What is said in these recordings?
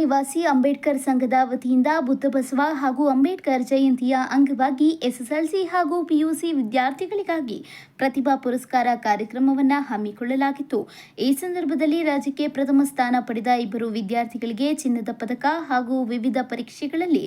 ನಿವಾಸಿ ಅಂಬೇಡ್ಕರ್ ಸಂಘದ ವತಿಯಿಂದ ಬುದ್ಧಬಸವ ಹಾಗೂ ಅಂಬೇಡ್ಕರ್ ಜಯಂತಿಯ ಅಂಗವಾಗಿ ಎಸ್ಎಸ್ಎಲ್ಸಿ ಹಾಗೂ ಪಿಯುಸಿ ವಿದ್ಯಾರ್ಥಿಗಳಿಗಾಗಿ ಪ್ರತಿಭಾ ಪುರಸ್ಕಾರ ಕಾರ್ಯಕ್ರಮವನ್ನು ಹಮ್ಮಿಕೊಳ್ಳಲಾಗಿತ್ತು. ಈ ಸಂದರ್ಭದಲ್ಲಿ ರಾಜ್ಯಕ್ಕೆ ಪ್ರಥಮ ಸ್ಥಾನ ಪಡೆದ ಇಬ್ಬರು ವಿದ್ಯಾರ್ಥಿಗಳಿಗೆ ಚಿನ್ನದ ಪದಕ ಹಾಗೂ ವಿವಿಧ ಪರೀಕ್ಷೆಗಳಲ್ಲಿ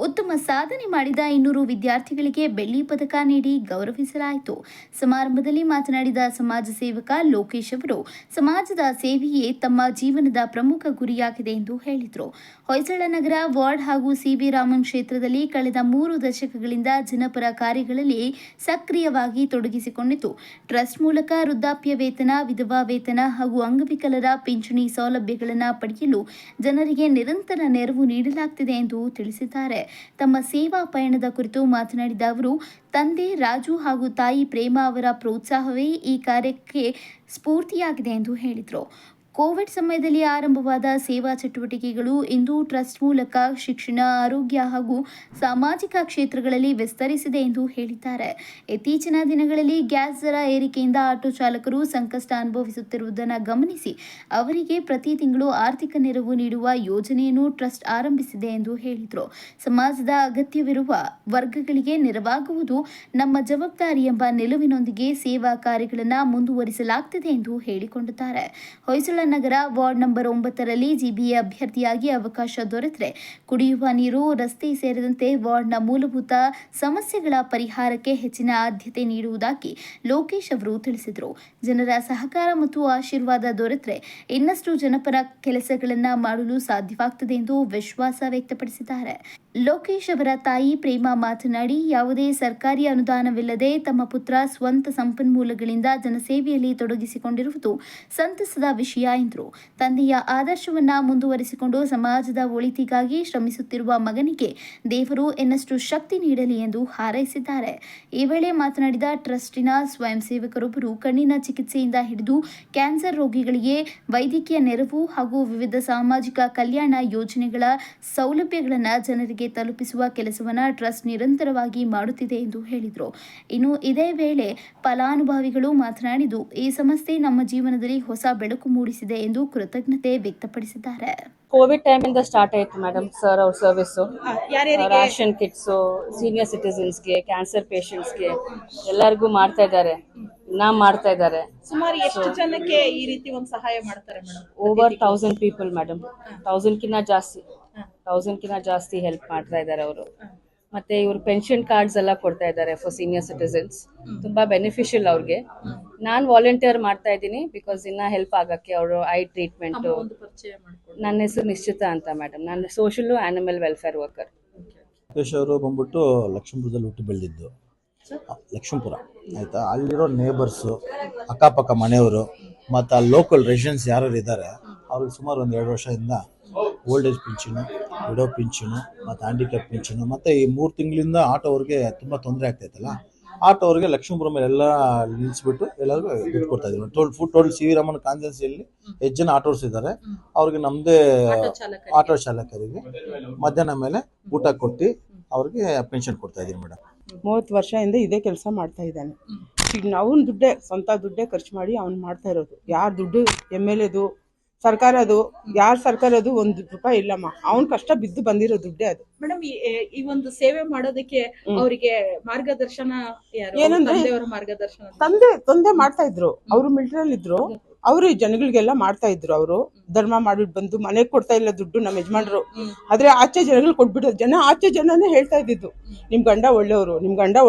ಉತ್ತಮ ಸಾಧನೆ ಮಾಡಿದ 200 ವಿದ್ಯಾರ್ಥಿಗಳಿಗೆ ಬೆಳ್ಳಿ ಪದಕ ನೀಡಿ ಗೌರವಿಸಲಾಯಿತು. ಸಮಾರಂಭದಲ್ಲಿ ಮಾತನಾಡಿದ ಸಮಾಜ ಸೇವಕ ಲೋಕೇಶ್ ಅವರು, ಸಮಾಜದ ಸೇವೆಯೇ ತಮ್ಮ ಜೀವನದ ಪ್ರಮುಖ ಗುರಿಯಾಗಿದೆ ಎಂದು ಹೇಳಿದರು. ಹೊಯ್ಸಳ ನಗರ ವಾರ್ಡ್ ಹಾಗೂ ಸಿಬಿ ರಾಮನ್ ಕ್ಷೇತ್ರದಲ್ಲಿ ಕಳೆದ 3 ದಶಕಗಳಿಂದ ಜನಪರ ಕಾರ್ಯಗಳಲ್ಲಿ ಸಕ್ರಿಯವಾಗಿ ತೊಡಗಿಸಿಕೊಂಡಿದ್ದು, ಟ್ರಸ್ಟ್ ಮೂಲಕ ವೃದ್ಧಾಪ್ಯ ವೇತನ, ವಿಧವಾ ವೇತನ ಹಾಗೂ ಅಂಗವಿಕಲರ ಪಿಂಚಣಿ ಸೌಲಭ್ಯಗಳನ್ನು ಪಡೆಯಲು ಜನರಿಗೆ ನಿರಂತರ ನೆರವು ನೀಡಲಾಗುತ್ತಿದೆ ಎಂದು ತಿಳಿಸಿದ್ದಾರೆ. ತಮ್ಮ ಸೇವಾ ಪಯಣದ ಕುರಿತು ಮಾತನಾಡಿದ ಅವರು, ತಂದೆ ರಾಜು ಹಾಗೂ ತಾಯಿ ಪ್ರೇಮಾ ಅವರ ಪ್ರೋತ್ಸಾಹವೇ ಈ ಕಾರ್ಯಕ್ಕೆ ಸ್ಫೂರ್ತಿಯಾಗಿದೆ ಎಂದು ಹೇಳಿದರು. ಕೋವಿಡ್ ಸಮಯದಲ್ಲಿ ಆರಂಭವಾದ ಸೇವಾ ಚಟುವಟಿಕೆಗಳು ಇಂದು ಟ್ರಸ್ಟ್ ಮೂಲಕ ಶಿಕ್ಷಣ, ಆರೋಗ್ಯ ಹಾಗೂ ಸಾಮಾಜಿಕ ಕ್ಷೇತ್ರಗಳಲ್ಲಿ ವಿಸ್ತರಿಸಿದೆ ಎಂದು ಹೇಳಿದ್ದಾರೆ. ಇತ್ತೀಚಿನ ದಿನಗಳಲ್ಲಿ ಗ್ಯಾಸ್ ದರ ಏರಿಕೆಯಿಂದ ಆಟೋ ಚಾಲಕರು ಸಂಕಷ್ಟ ಅನುಭವಿಸುತ್ತಿರುವುದನ್ನು ಗಮನಿಸಿ ಅವರಿಗೆ ಪ್ರತಿ ತಿಂಗಳು ಆರ್ಥಿಕ ನೆರವು ನೀಡುವ ಯೋಜನೆಯನ್ನು ಟ್ರಸ್ಟ್ ಆರಂಭಿಸಿದೆ ಎಂದು ಹೇಳಿದರು. ಸಮಾಜದ ಅಗತ್ಯವಿರುವ ವರ್ಗಗಳಿಗೆ ನೆರವಾಗುವುದು ನಮ್ಮ ಜವಾಬ್ದಾರಿ ಎಂಬ ನಿಲುವಿನೊಂದಿಗೆ ಸೇವಾ ಕಾರ್ಯಗಳನ್ನು ಮುಂದುವರಿಸಲಾಗುತ್ತಿದೆ ಎಂದು ಹೇಳಿಕೊಂಡಿದ್ದಾರೆ. ಹೊಯ್ಸಳ ನಗರ ವಾರ್ಡ್ ನಂಬರ್ 9ರಲ್ಲಿ ಜಿಬಿಎ ಅಭ್ಯರ್ಥಿಯಾಗಿ ಅವಕಾಶ ದೊರೆತರೆ ಕುಡಿಯುವ ನೀರು, ರಸ್ತೆ ಸೇರಿದಂತೆ ವಾರ್ಡ್ನ ಮೂಲಭೂತ ಸಮಸ್ಯೆಗಳ ಪರಿಹಾರಕ್ಕೆ ಹೆಚ್ಚಿನ ಆದ್ಯತೆ ನೀಡುವುದಾಗಿ ಲೋಕೇಶ್ ಅವರು ತಿಳಿಸಿದರು. ಜನರ ಸಹಕಾರ ಮತ್ತು ಆಶೀರ್ವಾದ ದೊರೆತರೆ ಇನ್ನಷ್ಟು ಜನಪರ ಕೆಲಸಗಳನ್ನು ಮಾಡಲು ಸಾಧ್ಯವಾಗುತ್ತದೆ ಎಂದು ವಿಶ್ವಾಸ ವ್ಯಕ್ತಪಡಿಸಿದ್ದಾರೆ. ಲೋಕೇಶ್ ಅವರ ತಾಯಿ ಪ್ರೇಮಾ ಮಾತನಾಡಿ, ಯಾವುದೇ ಸರ್ಕಾರಿ ಅನುದಾನವಿಲ್ಲದೆ ತಮ್ಮ ಪುತ್ರ ಸ್ವಂತ ಸಂಪನ್ಮೂಲಗಳಿಂದ ಜನಸೇವೆಯಲ್ಲಿ ತೊಡಗಿಸಿಕೊಂಡಿರುವುದು ಸಂತಸದ ವಿಷಯ ಎಂದರು. ತಂದೆಯ ಆದರ್ಶವನ್ನ ಮುಂದುವರಿಸಿಕೊಂಡು ಸಮಾಜದ ಒಳಿತಿಗಾಗಿ ಶ್ರಮಿಸುತ್ತಿರುವ ಮಗನಿಗೆ ದೇವರು ಇನ್ನಷ್ಟು ಶಕ್ತಿ ನೀಡಲಿ ಎಂದು ಹಾರೈಸಿದ್ದಾರೆ. ಈ ವೇಳೆ ಮಾತನಾಡಿದ ಟ್ರಸ್ಟಿನ ಸ್ವಯಂ ಸೇವಕರೊಬ್ಬರು ಕಣ್ಣಿನ ಚಿಕಿತ್ಸೆಯಿಂದ ಹಿಡಿದು ಕ್ಯಾನ್ಸರ್ ರೋಗಿಗಳಿಗೆ ವೈದ್ಯಕೀಯ ನೆರವು ಹಾಗೂ ವಿವಿಧ ಸಾಮಾಜಿಕ ಕಲ್ಯಾಣ ಯೋಜನೆಗಳ ಸೌಲಭ್ಯಗಳನ್ನು ಜನರಿಗೆ ತಲುಪಿಸುವ ಕೆಲಸವನ್ನು ಟ್ರಸ್ಟ್ ನಿರಂತರವಾಗಿ ಮಾಡುತ್ತಿದೆ ಎಂದು ಹೇಳಿದರು. ಇನ್ನು ಇದೇ ವೇಳೆ ಫಲಾನುಭವಿಗಳು ಮಾತನಾಡಿದ್ದು, ಈ ಸಂಸ್ಥೆ ನಮ್ಮ ಜೀವನದಲ್ಲಿ ಹೊಸ ಬೆಳಕು ಮೂಡಿಸಿದೆ ಎಂದು ಕೃತಜ್ಞತೆ ವ್ಯಕ್ತಪಡಿಸಿದ್ದಾರೆ. ಕೋವಿಡ್ ಟೈಮ್ ಇಂದ ಸ್ಟಾರ್ಟ್ ಆಯ್ತು ಮೇಡಮ್ ಸರ್ ಅವ್ರ ಸರ್ವಿಸ್. ರೇಷನ್ ಕಿಟ್ಸ್, ಸೀನಿಯರ್ ಸಿಟಿಸನ್ಸ್ಗೆ, ಕ್ಯಾನ್ಸರ್ ಪೇಷಂಟ್ಸ್ಗೆ ಎಲ್ಲರಿಗೂ ಮಾಡ್ತಾ ಇದ್ದಾರೆ. ಮಾಡ್ತಾ ಇದ್ದಾರೆ. ಸುಮಾರು ಎಷ್ಟು ಜನಕ್ಕೆ ಈ ರೀತಿ ಒಂದು ಸಹಾಯ ಮಾಡ್ತಾರೆ ಮೇಡಮ್? Over 1000 people madam. 1000ಕಿನ್ನ ಜಾಸ್ತಿ ಹೆಲ್ಪ್ ಮಾಡ್ತಾ ಇದ್ದಾರೆ ಅವರು. ಮತ್ತೆ ಇವರು ಪೆನ್ಷನ್ ಕಾರ್ಡ್ಸ್ ಎಲ್ಲ ಕೊಡ್ತಾ ಇದ್ದಾರೆ ಫಾರ್ ಸೀನಿಯರ್ ಸಿಟಿಸನ್ಸ್. ತುಂಬಾ ಬೆನಿಫಿಷಿಯಲ್ ಅವ್ರಿಗೆ. ನಾನು ವಾಲಂಟಿಯರ್ ಮಾಡ್ತಾ ಇದ್ದೀನಿ ಬಿಕಾಸ್ ಇನ್ನ ಹೆಲ್ಪ್ ಆಗಕ್ಕೆ. ಅವರು ಐ ಟ್ರೀಟ್ಮೆಂಟ್. ನನ್ನ ಹೆಸರು ನಿಶ್ಚಿತ ಅಂತ ಮೇಡಮ್. ನಾನು social animal welfare worker. Lokesh ಅವರು ಬಂದ್ಬಿಟ್ಟು ಲಕ್ಷ್ಮೀಪುರದಲ್ಲಿ ಹುಟ್ಟಿ ಬೆಳೆದಿದ್ದು. ಲಕ್ಷ್ಮೀಪುರ ಆಯ್ತಾ. ಅಲ್ಲಿರೋ ನೇಬರ್ಸು, ಅಕ್ಕಪಕ್ಕ ಮನೆಯವರು ಮತ್ತು ಆ ಲೋಕಲ್ ರೆಸಿಡೆನ್ಸ್ ಯಾರು ಇದ್ದಾರೆ ಅವ್ರಿಗೆ ಸುಮಾರು ಒಂದು 2 ವರ್ಷದಿಂದ ಓಲ್ಡ್ ಏಜ್ ಪಿಂಚಣು, ವಿಡೋ ಪಿಂಚಣು ಮತ್ತು ಹ್ಯಾಂಡಿಕ್ಯಾಪ್ ಪಿಂಚಣು ಮತ್ತು ಈ 3 ತಿಂಗಳಿಂದ ಆಟೋವ್ರಿಗೆ ತುಂಬ ತೊಂದರೆ ಆಗ್ತಾಯಿತ್ತಲ್ಲ, ಆಟೋವ್ರಿಗೆ ಲಕ್ಷ್ಮೀಪುರ ಮೇಲೆ ಎಲ್ಲ ನಿಲ್ಲಿಸ್ಬಿಟ್ಟು ಎಲ್ಲರಿಗೂ ದುಡ್ಡು ಕೊಡ್ತಾ ಇದ್ದೀವಿ. ಟೋಟಲ್ ಸಿ ವಿ ರಾಮನ್ ಕಾನ್ಸ್ಟಿಟ್ಯೂನ್ಸಿಯಲ್ಲಿ 8 ಜನ ಆಟೋರ್ಸ್ ಇದ್ದಾರೆ. ಅವ್ರಿಗೆ ನಮ್ಮದೇ ಆಟೋ ಚಾಲಕರಿಗೆ ಮಧ್ಯಾಹ್ನ ಮೇಲೆ ಊಟ ಕೊಟ್ಟು ಅವ್ರಿಗೆ ಪೆನ್ಷನ್ ಕೊಡ್ತಾ ಇದ್ದೀವಿ ಮೇಡಮ್. 30 ವರ್ಷದಿಂದ ಇದೇ ಕೆಲಸ ಮಾಡ್ತಾ ಇದ್ದಾನೆ. ಈಗ ಅವನ ದುಡ್ಡೇ, ಸ್ವಂತ ದುಡ್ಡೇ ಖರ್ಚು ಮಾಡಿ ಅವ್ನು ಮಾಡ್ತಾ ಇರೋದು. ಯಾರ ದುಡ್ಡು MLAದು, ಸರ್ಕಾರದು, ಯಾರ ಸರ್ಕಾರದು ₹1 ಇಲ್ಲಮ್ಮ. ಅವ್ನ್ ಕಷ್ಟ ಬಿದ್ದು ಬಂದಿರೋ ದುಡ್ಡೇ ಅದು ಮೇಡಮ್. ಈ ಒಂದು ಸೇವೆ ಮಾಡೋದಕ್ಕೆ ಅವರಿಗೆ ಮಾರ್ಗದರ್ಶನ ಏನಂದ್ರೆ ಮಾರ್ಗದರ್ಶನ ತಂದೆ ಮಾಡ್ತಾ ಇದ್ರು. ಅವರು ಮಿಲಿಟರಿಯಲ್ಲಿ ಇದ್ರು. ಅವರು ಜನಗಳಿಗೆಲ್ಲ ಮಾಡ್ತಾ ಇದ್ರು. ಅವರು ಧರ್ಮ ಮಾಡ್ಬಿಟ್ಟು ಬಂದು ಮನೆಗೆ ಕೊಡ್ತಾ ಇಲ್ಲ ದುಡ್ಡು ನಮ್ಮ ಯಜಮಾನ್ರು. ಆದ್ರೆ ಆಚೆ ಜನಗಳು ಕೊಟ್ಬಿಟ್ಟು ಆಚೆ ಜನನೇ ಹೇಳ್ತಾ ಇದ್ದಿದ್ದು, ನಿಮ್ ಗಂಡ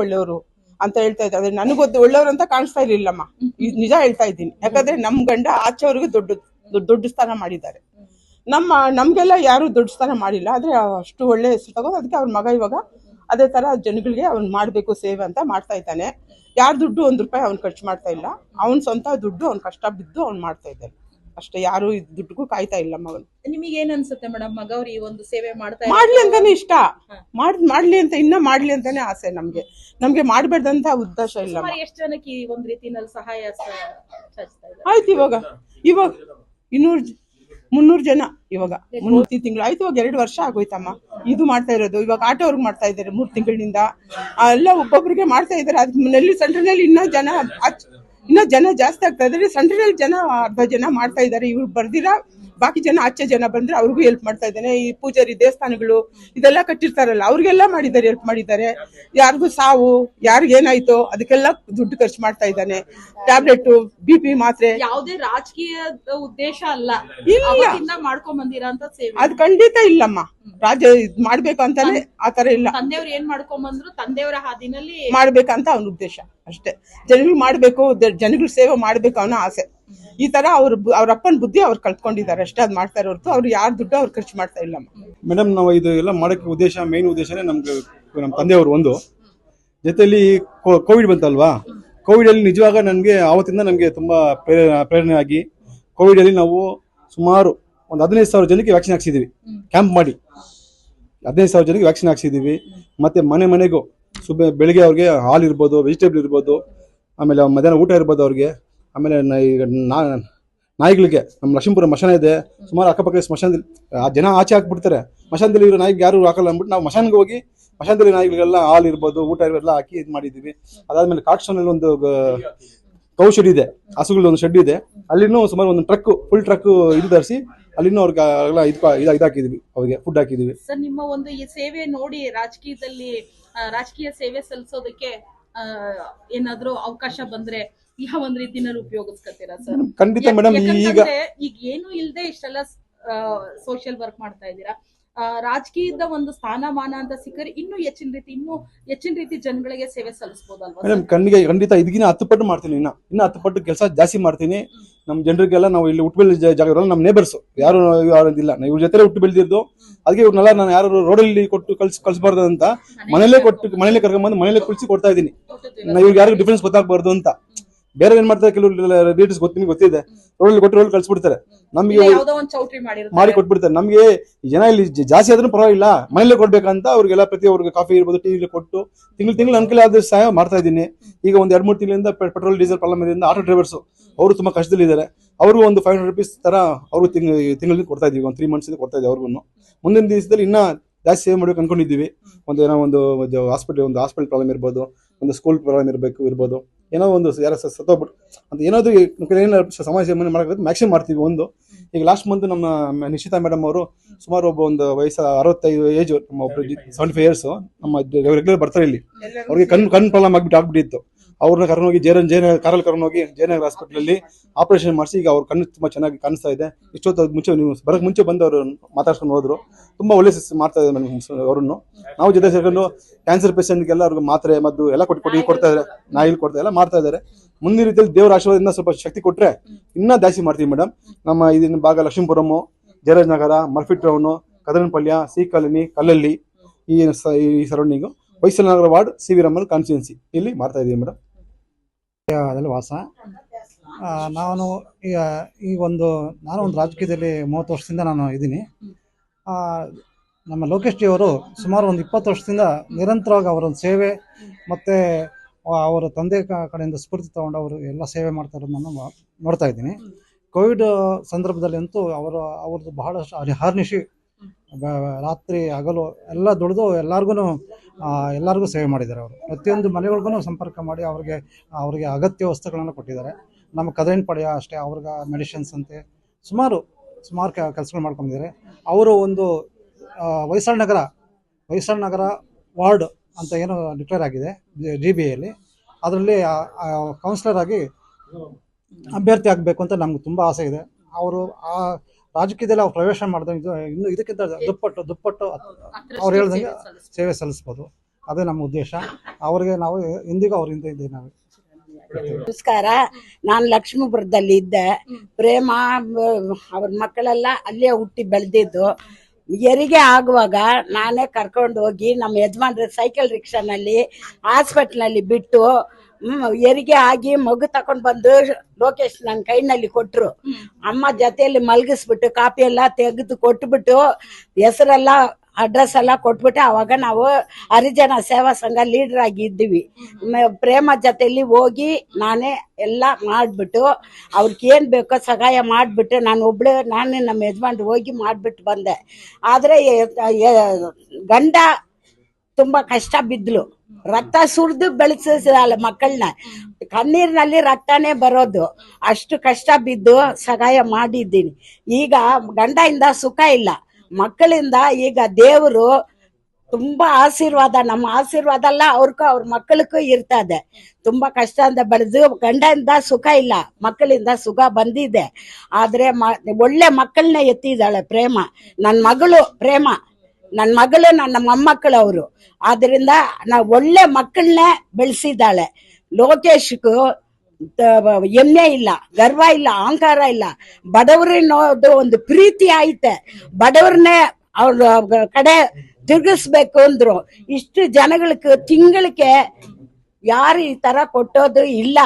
ಒಳ್ಳೆಯವರು ಅಂತ ಹೇಳ್ತಾ ಇದ್ದ. ಆದ್ರೆ ನನಗೊತ್ತು ಒಳ್ಳೆಯವರು ಅಂತ ಕಾಣಿಸ್ತಾ ಇರ್ಲಿಲ್ಲಮ್ಮ. ನಿಜ ಹೇಳ್ತಾ ಇದ್ದೀನಿ. ಯಾಕಂದ್ರೆ ನಮ್ ಗಂಡ ಆಚೆವರೆಗೂ ದೊಡ್ಡ ಸ್ಥಾನ ಮಾಡಿದ್ದಾರೆ. ನಮ್ಗೆಲ್ಲ ಯಾರು ದೊಡ್ಡ ಸ್ಥಾನ ಮಾಡಿಲ್ಲ. ಆದ್ರೆ ಅಷ್ಟು ಒಳ್ಳೆ ಹೆಸರು ತಗೊಂಡು ಅದಕ್ಕೆ ಅವ್ರ ಮಗ ಇವಾಗ ಅದೇ ತರ ಜನಗಳಿಗೆ ಅವ್ನು ಮಾಡ್ಬೇಕು ಸೇವೆ ಅಂತ ಮಾಡ್ತಾ ಇದ್ದಾನೆ. ಯಾರ ದುಡ್ಡು ₹1 ಅವ್ನು ಖರ್ಚು ಮಾಡ್ತಾ ಇಲ್ಲ. ಅವ್ನ್ ಸ್ವಂತ ದುಡ್ಡು ಅವ್ನ್ ಕಷ್ಟ ಬಿದ್ದು ಅವ್ನು ಮಾಡ್ತಾ ಇದ್ದಾನೆ ಅಷ್ಟೇ. ಯಾರು ದುಡ್ಡುಗೂ ಕಾಯ್ತಾ ಇಲ್ಲ ಮಗನು. ನಿಮಗೆ ಏನ್ ಅನ್ಸುತ್ತೆ ಮೇಡಮ್, ಮಗ ಈ ಒಂದು ಸೇವೆ ಮಾಡ್ಲಿ ಅಂತಾನೆ ಇಷ್ಟ. ಮಾಡ್ಲಿ ಅಂತ ಇನ್ನ ಮಾಡ್ಲಿ ಅಂತಾನೆ ಆಸೆ ನಮ್ಗೆ ಮಾಡ್ಬೇಡ್ದಂತ ಉದ್ದೇಶ ಇಲ್ಲ. ಎಷ್ಟು ಜನಕ್ಕೆ ಈ ಒಂದು ರೀತಿನಲ್ಲಿ ಸಹಾಯ ಆಯ್ತು. ಇವಾಗ 200-300 ಜನ. ಇವಾಗ 3 ತಿಂಗಳು ಆಯ್ತು. ಇವಾಗ 2 ವರ್ಷ ಆಗೋಯ್ತಮ್ಮ ಇದು ಮಾಡ್ತಾ ಇರೋದು. ಇವಾಗ ಆಟೋವ್ರಿಗೆ ಮಾಡ್ತಾ ಇದ್ದಾರೆ 3 ತಿಂಗಳಿನಿಂದ. ಎಲ್ಲ ಒಬ್ಬೊಬ್ರಿಗೆ ಮಾಡ್ತಾ ಇದ್ದಾರೆ. ಅದ್ರಲ್ಲಿ ಸೆಂಟ್ರಲ್ ಇನ್ನೂ ಜನ ಜಾಸ್ತಿ ಆಗ್ತಾ ಇದ್ದಾರೆ. ಸೆಂಟ್ರಲ್ ಜನ 10 ಜನ ಮಾಡ್ತಾ ಇದ್ದಾರೆ. ಇವ್ರು ಬರ್ದಿರ ಬಾಕಿ ಜನ ಆಚೆ ಜನ ಬಂದ್ರೆ ಅವ್ರಿಗೂ ಹೆಲ್ಪ್ ಮಾಡ್ತಾ ಇದ್ದಾನೆ. ಈ ಪೂಜಾರಿ ದೇವಸ್ಥಾನಗಳು ಇದೆಲ್ಲ ಕಟ್ಟಿರ್ತಾರಲ್ಲ ಅವ್ರಿಗೆಲ್ಲ ಮಾಡಿದ್ದಾರೆ, ಹೆಲ್ಪ್ ಮಾಡಿದ್ದಾರೆ. ಯಾರಿಗೂ ಸಾವು ಯಾರಿಗೇನಾಯ್ತೋ ಅದಕ್ಕೆಲ್ಲ ದುಡ್ಡು ಖರ್ಚು ಮಾಡ್ತಾ ಇದ್ದಾನೆ. ಟ್ಯಾಬ್ಲೆಟ್, BP ಮಾತ್ರೆ. ಯಾವುದೇ ರಾಜಕೀಯದ ಉದ್ದೇಶ ಅಲ್ಲ, ಇಲ್ಲ. ಅವತ್ತಿಂದ ಮಾಡ್ಕೊಂಡ್ ಬಂದಿರೋಂತ ಸೇವೆ. ಅದ್ ಖಂಡಿತ ಇಲ್ಲಮ್ಮ. ರಾಜ್ಯ ಇದ್ ಮಾಡ್ಬೇಕು ಅಂತಾನೆ ಆತರ ಇಲ್ಲ. ತಂದೆಯವ್ರು ಏನ್ ಮಾಡ್ಕೊಂಡ್ ಬಂದ್ರು ತಂದೆಯವರ ಹಾದಿನಲ್ಲಿ ಮಾಡ್ಬೇಕಂತ ಅವನ ಉದ್ದೇಶ ಅಷ್ಟೇ. ಜನಗಳು ಮಾಡ್ಬೇಕು, ಜನಗಳ ಸೇವೆ ಮಾಡ್ಬೇಕು ಅವನ ಆಸೆ. ಈ ತರ ಅವ್ರ ಅಪ್ಪನ ಬುದ್ಧಿ ಅವ್ರು ಕಲ್ತ್ಕೊಂಡಿದ್ದಾರೆ ಅಷ್ಟೇ. ಅದ್ ಮಾಡ್ತಾರೆ ಹೊರತು ಅವ್ರು ಯಾರ ದುಡ್ಡು ಅವ್ರು ಖರ್ಚು ಮಾಡ್ತಾ ಇಲ್ಲಮ್ಮ. ಮೇಡಮ್, ನಾವು ಇದು ಎಲ್ಲ ಮಾಡೋಕ್ಕೆ ಉದ್ದೇಶ, ಮೇನ್ ಉದ್ದೇಶನೇ ನಮ್ಗೆ ನಮ್ಮ ತಂದೆಯವರು ಒಂದು ಜೊತೆಯಲ್ಲಿ ಕೋವಿಡ್ ಬಂತಲ್ವಾ. ಕೋವಿಡಲ್ಲಿ ನಿಜವಾಗ ನನಗೆ ಆವತ್ತಿಂದ ನಮಗೆ ತುಂಬ ಪ್ರೇರಣೆ ಆಗಿ ಕೋವಿಡಲ್ಲಿ ನಾವು ಸುಮಾರು ಒಂದು 15,000 ಜನಕ್ಕೆ ವ್ಯಾಕ್ಸಿನ್ ಹಾಕ್ಸಿದ್ದೀವಿ. ಕ್ಯಾಂಪ್ ಮಾಡಿ 15,000 ಜನಕ್ಕೆ ವ್ಯಾಕ್ಸಿನ್ ಹಾಕ್ಸಿದ್ದೀವಿ. ಮತ್ತು ಮನೆಗೂ ಬೆಳಿಗ್ಗೆ ಅವ್ರಿಗೆ ಹಾಲು ಇರ್ಬೋದು, ವೆಜಿಟೇಬಲ್ ಇರ್ಬೋದು, ಆಮೇಲೆ ಮಧ್ಯಾಹ್ನ ಊಟ ಇರ್ಬೋದು ಅವ್ರಿಗೆ. ಆಮೇಲೆ ನಾಯಿಗಳಿಗೆ ನಮ್ಮ ಲಕ್ಷ್ಮೀಪುರ ಮಶಾನ ಇದೆ, ಸುಮಾರು ಅಕ್ಕಪಕ್ಕ ಸ್ಮಶಾನದಲ್ಲಿ ಜನ ಆಚೆ ಹಾಕ್ಬಿಡ್ತಾರೆ. ಮಶಾನದಲ್ಲಿ ಇರೋ ನಾಯಿಗೆ ಯಾರು ಹಾಕಲ್ಲ ಅಂದ್ಬಿಟ್ಟು ನಾವು ಮಶಾನ್ಗೆ ಹೋಗಿ ಮಶಾನದಲ್ಲಿ ನಾಯಿಗಳಿಗೆಲ್ಲ ಹಾಲು ಇರ್ಬೋದು, ಊಟ ಇರ್ಬೋದು ಹಾಕಿ ಇದು ಮಾಡಿದ್ದೀವಿ. ಅದಾದ್ಮೇಲೆ ಕಾಟ್ಸ್ಟೋನಲ್ಲಿ ಒಂದು ಕೌ ಶೆಡ್ ಇದೆ, ಹಸುಗಳ ಒಂದು ಶೆಡ್ ಇದೆ. ಅಲ್ಲಿನೂ ಸುಮಾರು ಒಂದು ಫುಲ್ ಟ್ರಕ್ ಇದು ತರಿಸಿ ಅಲ್ಲಿನೂ ಅವ್ರಿಗೆ ಇದಾಕಿದೀವಿ, ಅವ್ರಿಗೆ ಫುಡ್ ಹಾಕಿದೀವಿ. ಸರ್, ನಿಮ್ಮ ಒಂದು ಈ ಸೇವೆ ನೋಡಿ ರಾಜಕೀಯದಲ್ಲಿ ರಾಜಕೀಯ ಸೇವೆ ಸಲ್ಲಿಸೋದಕ್ಕೆ ಏನಾದ್ರೂ ಅವಕಾಶ ಬಂದ್ರೆ ಯಾವ ಒಂದ್ ರೀತಿನಲ್ಲಿ ಉಪಯೋಗಿಸ್ಕೊತೀರಾ ಸರ್? ಖಂಡಿತ ಮೇಡಮ್. ಈಗ ಏನು ಇಲ್ಲದೆ ಇಷ್ಟೆಲ್ಲ ಸೋಷಿಯಲ್ ವರ್ಕ್ ಮಾಡ್ತಾ ಇದ್ದೀರಾ. ರಾಜಕೀಯದ ಒಂದು ಸ್ಥಾನಮಾನ ಅಂತ ಸಿಕ್ಕರೆ ಇನ್ನೂ ಹೆಚ್ಚಿನ ರೀತಿ ಜನಗಳಿಗೆ ಸೇವೆ ಸಲ್ಲಿಸಬಹುದಲ್ವಾ ಮೇಡಮ್? ಖಂಡಿತ ಇದಕ್ಕಿಂತ 10 ಪಟ್ಟು ಮಾಡ್ತೀನಿ. ಇನ್ನ 10 ಪಟ್ಟು ಕೆಲಸ ಜಾಸ್ತಿ ಮಾಡ್ತೀನಿ. ನಮ್ಮ ಜನರಿಗೆಲ್ಲ ನಾವು ಇಲ್ಲಿ ಹುಟ್ಟು ಬೆಳೆದ ಜಾಗ ಇರೋಲ್ಲ, ನಮ್ಮ ನೇಬರ್ಸ್ ಯಾರು ಇಲ್ಲ, ನಾವು ಇವ್ರ ಜೊತೆ ಹುಟ್ಟು ಬೆಳೆದಿದ್ದು. ಅದಕ್ಕೆ ಇವ್ರನ್ನೆಲ್ಲ ನಾನು ಯಾರು ರೋಡಲ್ಲಿ ಕೊಟ್ಟು ಕಳ್ಸಬಾರ್ದು ಅಂತ ಮನೇಲೆ ಕರ್ಕೊಂಡ್ಬಂದು ಮನೇಲೆ ಕುಳಿಸಿ ಕೊಡ್ತಾ ಇದ್ದೀನಿ. ಇವ್ರಿಗೆ ಯಾರಿಗೂ ಡಿಫ್ರೆನ್ಸ್ ಗೊತ್ತಾಗಬಾರ್ದು ಅಂತ. ಬೇರೆ ಏನ್ ಮಾಡ್ತಾರೆ, ಕೆಲವು ರಿಲೇಟಿವ್ಸ್ ಗೊತ್ತಿದೆ, ರೋಡಲ್ಲಿ ಕೊಟ್ಟು ರೋಡ್ ಕಳ್ಸಿಬಿಡ್ತಾರೆ, ನಮ್ಗೆ ಮಾಡಿ ಕೊಟ್ಬಿಡ್ತಾರೆ. ನಮ್ಗೆ ಜನ ಇಲ್ಲಿ ಜಾಸ್ತಿ ಆದ್ರೂ ಪರವಾಗಿಲ್ಲ, ಮನೇಲೆ ಕೊಡ್ಬೇಕಂತ ಅವ್ರಿಗೆಲ್ಲ ಪ್ರತಿಯೊಬ್ಬರಿಗೆ ಕಾಫಿ ಇರ್ಬೋದು, ಟೀ ಕೊಟ್ಟು ತಿಂಗಳು ಅನುಕೂಲ ಆದ ಸಹಾಯ ಮಾಡ್ತಾ ಇದ್ದೀನಿ. ಈಗ ಒಂದು 2-3 ತಿಂಗಳಿಂದ ಪೆಟ್ರೋಲ್ ಡೀಸೆಲ್ ಪ್ರಾಬ್ಲಮ್ ಇರೋದ್ರಿಂದ ಆಟೋ ಡ್ರೈವರ್ಸ್ ಅವರು ತುಂಬಾ ಕಷ್ಟದಲ್ಲಿ ಇದ್ದಾರೆ. ಅವ್ರಿಗೂ ಒಂದು 500 rupees ತರ ಅವರು ತಿಂಗಳಿಗೆ ಕೊಡ್ತಾ ಇದೀವಿ. ಒಂದು 3 months ಕೊಡ್ತಾ ಇದ್ದೀವಿ ಅವ್ರಿಗೂ. ಮುಂದಿನ ದಿವಸದಲ್ಲಿ ಇನ್ನ ಜಾಸ್ತಿ ಸೇವೆ ಮಾಡ್ಬೇಕು ಅನ್ಕೊಂಡಿದ್ದೀವಿ. ಒಂದು ಹಾಸ್ಪಿಟಲ್ ಪ್ರಾಬ್ಲಮ್ ಇರ್ಬೋದು, ಒಂದು ಸ್ಕೂಲ್ ಪ್ರಾಬ್ಲಮ್ ಇರ್ಬೋದು, ಏನೋ ಒಂದು ಯಾರ ಸತ್ತೋಗ್ಬಿಟ್ಟು ಅಂತ ಏನಾದ್ರು ಏನಾದ್ರು ಸಮಾಜ ಸೇವೆ ಮಾಡೋಕೆ ಮ್ಯಾಕ್ಸಿಮಮ್ ಮಾಡ್ತೀವಿ. ಈಗ ಲಾಸ್ಟ್ ಮಂತ್ ನಮ್ಮ ನಿಶ್ಚಿತಾ ಮೇಡಮ್ ಅವರು ಸುಮಾರು ಒಂದು ವಯಸ್ಸು 65 ಏಜ್, ನಮ್ಮ ಒಬ್ರು 75 years ನಮ್ಮ ರೆಗ್ಯುಲರ್ ಬರ್ತಾರೆ ಇಲ್ಲಿ. ಅವ್ರಿಗೆ ಕಣ್ಣು ಪ್ರಾಬ್ಲಮ್ ಆಗ್ಬಿಟ್ಟಿತ್ತು. ಅವ್ರನ್ನ ಕರ್ಕೊಂಡೋಗಿ ಕಾರಲ್ಲಿ ಕರ್ಕೊಂಡೋಗಿ ಜಯನಗರ ಹಾಸ್ಪಿಟಲ್ ಆಪರೇಷನ್ ಮಾಡಿಸಿ ಈಗ ಅವ್ರ ಕಣ್ಣು ತುಂಬಾ ಚೆನ್ನಾಗಿ ಕಾಣಿಸ್ತಾ ಇದೆ. ಇಷ್ಟೊತ್ತು ಮುಂಚೆ ನೀವು ಬರಕ್ ಮುಂಚೆ ಬಂದು ಅವರು ಮಾತಾಡ್ಸ್ಕೊಂಡು ಹೋದ್ರು. ತುಂಬಾ ಒಳ್ಳೆ ಮಾಡ್ತಾ ಇದ್ದಾರೆ ಅವ್ರನ್ನು. ನಾವು ಜೊತೆ ಸೇರ್ಕೊಂಡು ಕ್ಯಾನ್ಸರ್ ಪೇಷಂಟ್ಗೆಲ್ಲ ಅವ್ರಿಗೆ ಮಾತ್ರೆ ಮದ್ದು ಎಲ್ಲ ಕೊಡ್ತಾ ಇದ್ದಾರೆ, ನಾಯಿಲ್ ಎಲ್ಲ ಮಾಡ್ತಾ ಇದ್ದಾರೆ. ಮುಂದಿನ ರೀತಿಯಲ್ಲಿ ದೇವರ ಆಶೀರ್ವಾದದಿಂದ ಸ್ವಲ್ಪ ಶಕ್ತಿ ಕೊಟ್ರೆ ಇನ್ನೂ ಜಾಸ್ತಿ ಮಾಡ್ತೀವಿ ಮೇಡಮ್. ನಮ್ಮ ಇದನ್ನ ಭಾಗ ಲಕ್ಷ್ಮೀಪುರಂ, ಜಯರಾಜನಗರ, ಮರ್ಫಿಟ್ ಟೌನು, ಕದರನಪಳ್ಳಿ, ಸಿ ಕಾಲನಿ, ಕಲ್ಲಲ್ಲಿ, ಈ surrounding, Hoysalanagar ward, CV Raman constituency ಇಲ್ಲಿ ಮಾಡ್ತಾ ಇದೀವಿ ಮೇಡಮ್. ಅದರಲ್ಲಿ ವಾಸ. ನಾನು ಒಂದು ರಾಜಕೀಯದಲ್ಲಿ 30 ವರ್ಷದಿಂದ ನಾನು ಇದ್ದೀನಿ. ನಮ್ಮ ಲೋಕೇಶ್ ಜಿ ಅವರು ಸುಮಾರು ಒಂದು 20 ವರ್ಷದಿಂದ ನಿರಂತರವಾಗಿ ಅವರೊಂದು ಸೇವೆ ಮತ್ತು ಅವರ ತಂದೆ ಕಡೆಯಿಂದ ಸ್ಫೂರ್ತಿ ತಗೊಂಡು ಅವರು ಎಲ್ಲ ಸೇವೆ ಮಾಡ್ತಾ ಇರೋದು ನಾನು ನೋಡ್ತಾ ಇದ್ದೀನಿ. ಕೋವಿಡ್ ಸಂದರ್ಭದಲ್ಲಿ ಅಂತೂ ಅವ್ರದ್ದು ಬಹಳಷ್ಟು ಹರ್ನಿಶಿ ರಾತ್ರಿ ಹಗಲು ಎಲ್ಲ ದುಡಿದು ಎಲ್ಲರಿಗೂ ಸೇವೆ ಮಾಡಿದ್ದಾರೆ. ಅವರು ಪ್ರತಿಯೊಂದು ಮನೆಗಳಿಗೂ ಸಂಪರ್ಕ ಮಾಡಿ ಅವ್ರಿಗೆ ಅಗತ್ಯ ವಸ್ತುಗಳನ್ನು ಕೊಟ್ಟಿದ್ದಾರೆ. ನಮ್ಮ ಕದರಿನಪಳ್ಳಿ ಅಷ್ಟೇ, ಅವ್ರಿಗೆ ಮೆಡಿಸಿನ್ಸ್ ಅಂತೆ ಸುಮಾರು ಕೆಲಸಗಳು ಮಾಡ್ಕೊಂಡಿದ್ದಾರೆ. ಅವರು ಒಂದು ಹೊಯ್ಸಳನಗರ ವಾರ್ಡ್ ಅಂತ ಏನೋ ಡಿಕ್ಲೇರ್ ಆಗಿದೆ GBಯಲ್ಲಿ, ಅದರಲ್ಲಿ ಕೌನ್ಸಿಲರ್ ಆಗಿ ಅಭ್ಯರ್ಥಿ ಆಗಬೇಕು ಅಂತ ನಮ್ಗೆ ತುಂಬ ಆಸೆ ಇದೆ. ಅವರು ಆ ರಾಜಕೀಯದಲ್ಲಿ ಅವ್ರು ಪ್ರವೇಶ ಮಾಡಿದಂಗೆ ಇನ್ನು ಇದಕ್ಕಿಂತ ದುಪ್ಪಟ್ಟು ಅವ್ರು ಹೇಳ್ದಂಗೆ ಸೇವೆ ಸಲ್ಲಿಸ್ಬೋದು. ಅದೇ ನಮ್ಮ ಉದ್ದೇಶ. ಅವ್ರಿಗೆ ನಾವು ಇಂದಿಗೂ ಅವ್ರಿಂದ ಇದ್ದೀವಿ. ನಾವು ನಮಸ್ಕಾರ. ನಾನು ಲಕ್ಷ್ಮೀಪುರದಲ್ಲಿ ಇದ್ದೆ. ಪ್ರೇಮ ಅವ್ರ ಮಕ್ಕಳೆಲ್ಲ ಅಲ್ಲೇ ಹುಟ್ಟಿ ಬೆಳೆದಿದ್ದು. ಹೆರಿಗೆ ಆಗುವಾಗ ನಾನೇ ಕರ್ಕೊಂಡು ಹೋಗಿ ನಮ್ಮ ಯಜಮಾನ್ರ ಸೈಕಲ್ ರಿಕ್ಷಾನಲ್ಲಿ ಹಾಸ್ಪಿಟ್ಲ್ನಲ್ಲಿ ಬಿಟ್ಟು ಹೆರಿಗೆ ಆಗಿ ಮಗು ತಕೊಂಡ್ ಬಂದು ಲೋಕೇಶ್ ನನ್ನ ಕೈನಲ್ಲಿ ಕೊಟ್ರು. ಅಮ್ಮ ಜೊತೆಯಲ್ಲಿ ಮಲಗಿಸ್ಬಿಟ್ಟು ಕಾಪಿ ಎಲ್ಲ ತೆಗೆದು ಕೊಟ್ಬಿಟ್ಟು ಹೆಸರೆಲ್ಲ ಅಡ್ರೆಸ್ ಎಲ್ಲ ಕೊಟ್ಬಿಟ್ಟು ಅವಾಗ ನಾವು ಹರಿಜನ ಸೇವಾ ಸಂಘ ಲೀಡರ್ ಆಗಿ ಇದ್ದೀವಿ. ಪ್ರೇಮ ಜೊತೆಯಲ್ಲಿ ಹೋಗಿ ನಾನೇ ಎಲ್ಲ ಮಾಡಿಬಿಟ್ಟು ಅವ್ರಿಗೆ ಏನು ಬೇಕೋ ಸಹಾಯ ಮಾಡಿಬಿಟ್ಟು ನಾನೇ ನಮ್ಮ ಯಜಮಾನ್ರು ಹೋಗಿ ಮಾಡಿಬಿಟ್ಟು ಬಂದೆ. ಆದರೆ ಗಂಡ ತುಂಬಾ ಕಷ್ಟ ಬಿದ್ಲು, ರಕ್ತ ಸುರಿದು ಬೆಳೆಸಿದಲ್ಲ ಮಕ್ಕಳನ್ನ, ಕಣ್ಣೀರಿನಲ್ಲಿ ರಕ್ತನೇ ಬರೋದು, ಅಷ್ಟು ಕಷ್ಟ ಬಿದ್ದು ಸಹಾಯ ಮಾಡಿದ್ದೀನಿ. ಈಗ ಗಂಡಯಿಂದ ಸುಖ ಇಲ್ಲ, ಮಕ್ಕಳಿಂದ ಈಗ ದೇವರು ತುಂಬಾ ಆಶೀರ್ವಾದ, ನಮ್ಮ ಆಶೀರ್ವಾದ ಅಲ್ಲ ಅವ್ರ ಮಕ್ಕಳಿಗೂ ಇರ್ತದೆ. ತುಂಬಾ ಕಷ್ಟ ಅಂತ ಬೆಳೆದು ಗಂಡದಿಂದ ಸುಖ ಇಲ್ಲ, ಮಕ್ಕಳಿಂದ ಸುಖ ಬಂದಿದೆ. ಆದ್ರೆ ಒಳ್ಳೆ ಮಕ್ಕಳನ್ನ ಎತ್ತಿದ್ದಾಳೆ ಪ್ರೇಮ, ನನ್ನ ಮಗಳು ಪ್ರೇಮ, ನನ್ನ ಮಗಳು ನನ್ನ ಮೊಮ್ಮಕ್ಕಳು ಅವರು. ಆದ್ರಿಂದ ನಾವು ಒಳ್ಳೆ ಮಕ್ಕಳನ್ನೇ ಬೆಳೆಸಿದ್ದಾಳೆ. ಲೋಕೇಶ್ಗೂ ಹೆಮ್ಮೆ ಇಲ್ಲ, ಗರ್ವ ಇಲ್ಲ, ಅಹಂಕಾರ ಇಲ್ಲ. ಬಡವರನ್ನೋದು ಒಂದು ಪ್ರೀತಿ ಐತೆ, ಬಡವ್ರನ್ನೇ ಅವ್ರ ಕಡೆ ತಿರುಗಿಸ್ಬೇಕು ಅಂದ್ರು. ಇಷ್ಟು ಜನಗಳಿಗೆ ತಿಂಗಳಿಗೆ ಯಾರು ಈ ತರ ಕೊಟ್ಟೋದು ಇಲ್ಲ.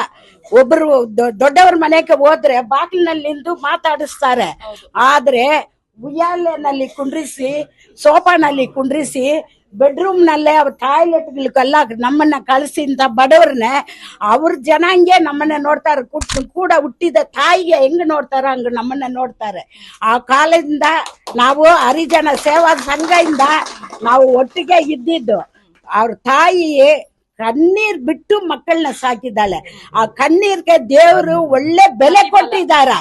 ಒಬ್ರು ದೊಡ್ಡವ್ರ ಮನೆಗೆ ಹೋದ್ರೆ ಬಾಗಿಲಿನಲ್ಲಿ ನಿಂತು ಮಾತಾಡಿಸ್ತಾರೆ, ಆದ್ರೆ ಉಯ್ಯಾಲೆನಲ್ಲಿ ಕುಂಡ್ರಿಸಿ, ಸೋಫಾನಲ್ಲಿ ಕುಂಡ್ರಿಸಿ, ಬೆಡ್ರೂಮ್ ನಲ್ಲೇ ಅವ್ರ ಟಾಯ್ಲೆಟ್ಗಳಿಗೆಲ್ಲ ನಮ್ಮನ್ನ ಕಳಿಸಿಂತ ಬಡವ್ರನ್ನೇ ಅವ್ರ ಜನಾಂಗೆ ನಮ್ಮನ್ನ ನೋಡ್ತಾರೆ. ಕೂಡ ಹುಟ್ಟಿದ ತಾಯಿಗೆ ಹೆಂಗ್ ನೋಡ್ತಾರ ಹಂಗ ನಮ್ಮನ್ನ ನೋಡ್ತಾರೆ. ಆ ಕಾಲದಿಂದ ನಾವು ಹರಿಜನ ಸೇವಾ ಸಂಘದಿಂದ ನಾವು ಒಟ್ಟಿಗೆ ಇದ್ದಿದ್ದು. ಅವ್ರ ತಾಯಿ ಕಣ್ಣೀರ್ ಬಿಟ್ಟು ಮಕ್ಕಳನ್ನ ಸಾಕಿದ್ದಾಳೆ. ಆ ಕಣ್ಣೀರ್ಗೆ ದೇವರು ಒಳ್ಳೆ ಬೆಲೆ ಕೊಟ್ಟಿದಾರ,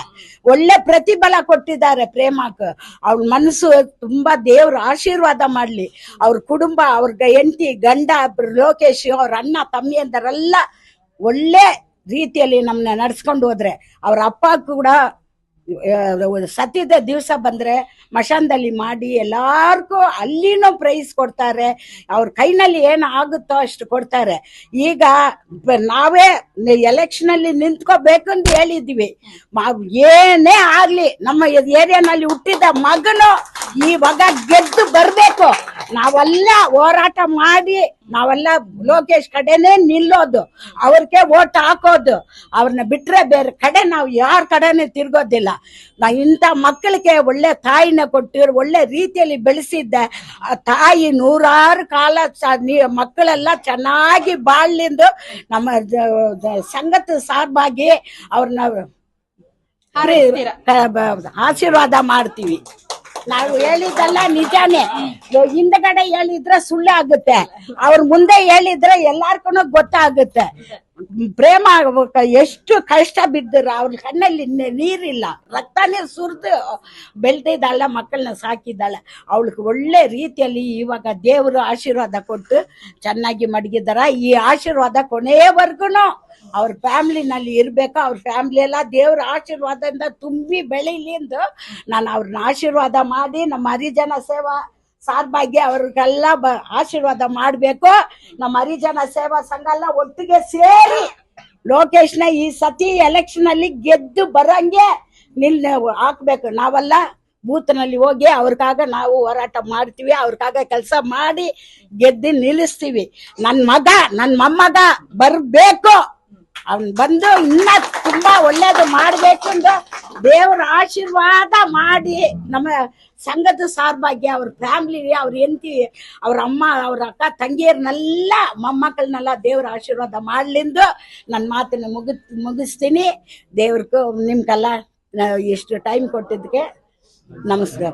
ಒಳ್ಳೆ ಪ್ರತಿಫಲ ಕೊಟ್ಟಿದ್ದಾರೆ ಪ್ರೇಮಕ್ಕೆ. ಅವ್ರ ಮನಸ್ಸು ತುಂಬಾ ದೇವ್ರ ಆಶೀರ್ವಾದ ಮಾಡ್ಲಿ. ಅವ್ರ ಕುಟುಂಬ, ಅವ್ರ ಹೆಂಡತಿ, ಗಂಡ, ಲೋಕೇಶ್, ಅವ್ರ ಅಣ್ಣ ತಮ್ಮಿಯಂದರೆಲ್ಲ ಒಳ್ಳೆ ರೀತಿಯಲ್ಲಿ ನಮ್ಮನ್ನ ನಡ್ಸ್ಕೊಂಡು ಹೋದ್ರೆ. ಅವ್ರ ಅಪ್ಪ ಕೂಡ ಸತ್ಯದ ದಿವಸ ಬಂದ್ರೆ ಮಶಾನದಲ್ಲಿ ಮಾಡಿ ಎಲ್ಲಾರ್ಗೂ ಅಲ್ಲಿನೂ ಪ್ರೈಸ್ ಕೊಡ್ತಾರೆ. ಅವ್ರ ಕೈನಲ್ಲಿ ಏನು ಆಗುತ್ತೋ ಅಷ್ಟು ಕೊಡ್ತಾರೆ. ಈಗ ನಾವೇ ಎಲೆಕ್ಷನ್ ಅಲ್ಲಿ ನಿಂತ್ಕೋಬೇಕಂತ ಹೇಳಿದ್ವಿ. ಏನೇ ಆಗ್ಲಿ ನಮ್ಮ ಏರಿಯಾನಲ್ಲಿ ಹುಟ್ಟಿದ ಮಗನು ಇವಾಗ ಗೆದ್ದು ಬರ್ಬೇಕು. ನಾವೆಲ್ಲ ಹೋರಾಟ ಮಾಡಿ ನಾವೆಲ್ಲ ಲೋಕೇಶ್ ಕಡೆನೆ ನಿಲ್ಲೋದು, ಅವ್ರಿಗೆ ಓಟ್ ಹಾಕೋದು. ಅವ್ರನ್ನ ಬಿಟ್ರೆ ಬೇರೆ ಕಡೆ ನಾವು ಯಾರ ಕಡೆನೆ ತಿರ್ಗೋದಿಲ್ಲ. ನಾ ಇಂಥ ಮಕ್ಕಳಿಗೆ ಒಳ್ಳೆ ತಾಯಿನ ಕೊಟ್ಟು ಒಳ್ಳೆ ರೀತಿಯಲ್ಲಿ ಬೆಳೆಸಿದ್ದೆ. ಆ ತಾಯಿ ನೂರಾರು ಕಾಲ ಮಕ್ಕಳೆಲ್ಲ ಚೆನ್ನಾಗಿ ಬಾಳ್ಲಿಂದು ನಮ್ಮ ಸಂಘದ ಸಾರ್ಬಾಗಿ ಅವ್ರನ್ನ ಆಶೀರ್ವಾದ ಮಾಡ್ತೀವಿ. ನಾವು ಹೇಳಿದ್ದಲ್ಲ ನಿಜಾನೇ, ಹಿಂದಗಡೆ ಹೇಳಿದ್ರೆ ಸುಳ್ಳು ಆಗುತ್ತೆ, ಅವ್ರ ಮುಂದೆ ಹೇಳಿದ್ರೆ ಎಲ್ಲಾರ್ಗು ಗೊತ್ತಾಗುತ್ತೆ. ಪ್ರೇಮ ಎಷ್ಟು ಕಷ್ಟ ಬಿದ್ದರು, ಅವ್ರ ಕಣ್ಣಲ್ಲಿ ನೀರಿಲ್ಲ, ರಕ್ತನೇ ಸುರಿದು ಬೆಳೆದಿದ್ದಾಳ, ಮಕ್ಕಳನ್ನ ಸಾಕಿದ್ದಾಳೆ. ಅವಳಿಗೆ ಒಳ್ಳೆ ರೀತಿಯಲ್ಲಿ ಇವಾಗ ದೇವರು ಆಶೀರ್ವಾದ ಕೊಟ್ಟು ಚೆನ್ನಾಗಿ ಮಡಗಿದಾರ. ಈ ಆಶೀರ್ವಾದ ಕೊನೆಯವರೆಗೂ ಅವ್ರ ಫ್ಯಾಮಿಲಿನಲ್ಲಿ ಇರ್ಬೇಕು. ಅವ್ರ ಫ್ಯಾಮಿಲಿ ಎಲ್ಲ ದೇವ್ರ ಆಶೀರ್ವಾದದಿಂದ ತುಂಬಿ ಬೆಳೀಲಿ ಎಂದು ನಾನು ಅವ್ರನ್ನ ಆಶೀರ್ವಾದ ಮಾಡಿ ನಮ್ಮ ಹರಿಜನ ಸೇವಾ ಸಾರ್ಭಾಗ್ಯ ಅವ್ರಿಗೆಲ್ಲ ಆಶೀರ್ವಾದ ಮಾಡಬೇಕು. ನಮ್ಮ ಹರಿಜನ ಸೇವಾ ಸಂಘ ಎಲ್ಲ ಒಟ್ಟಿಗೆ ಸೇರಿ ಲೋಕೇಶ್ನ ಈ ಸತಿ ಎಲೆಕ್ಷನ್ ಅಲ್ಲಿ ಗೆದ್ದು ಬರಂಗೆ ಹಾಕ್ಬೇಕು. ನಾವೆಲ್ಲ ಬೂತ್ನಲ್ಲಿ ಹೋಗಿ ಅವ್ರಿಗಾಗ ನಾವು ಹೋರಾಟ ಮಾಡ್ತೀವಿ, ಅವ್ರಿಗಾಗ ಕೆಲಸ ಮಾಡಿ ಗೆದ್ದು ನಿಲ್ಲಿಸ್ತೀವಿ. ನನ್ನ ಮಗ, ನನ್ನ ಮೊಮ್ಮಗ ಬರ್ಬೇಕು, ಅವ್ನ್ ಬಂದು ಇನ್ನ ತುಂಬಾ ಒಳ್ಳೇದು ಮಾಡ್ಬೇಕು ಅಂತ ದೇವ್ರ ಆಶೀರ್ವಾದ ಮಾಡಿ ನಮ್ಮ ಸಂಘದ ಸಾರ್ಭಾಗ್ಯ ಅವ್ರ ಫ್ಯಾಮಿಲಿ, ಅವ್ರ ಹೆಂಡತಿ, ಅವ್ರ ಅಮ್ಮ, ಅವ್ರ ಅಕ್ಕ ತಂಗಿಯರ್ನೆಲ್ಲ ಮೊಮ್ಮಕ್ಕಳನ್ನೆಲ್ಲ ದೇವ್ರ ಆಶೀರ್ವಾದ ಮಾಡ್ಲಿಂದು ನನ್ನ ಮಾತನ್ನ ಮುಗಿಸ್ತೀನಿ. ದೇವ್ರಿಗೂ ನಿಮ್ಗೆಲ್ಲ ಎಷ್ಟು ಟೈಮ್ ಕೊಟ್ಟಿದ್ದಕ್ಕೆ ನಮಸ್ಕಾರ.